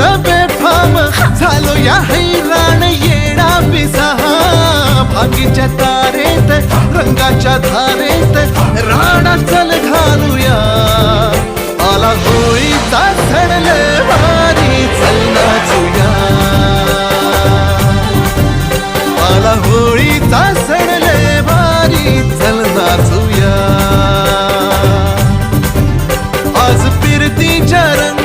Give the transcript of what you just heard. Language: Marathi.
मन बेफाम झालो या हैराण येडा पिसाहा भागीच्या तारेत रंगाच्या धारेत राणा चल घालूया आला होळीचा सण लय भारी चल नाचूया आला होळीचा सण लय भारी चल नाचूया आज फिरतीच्या रंग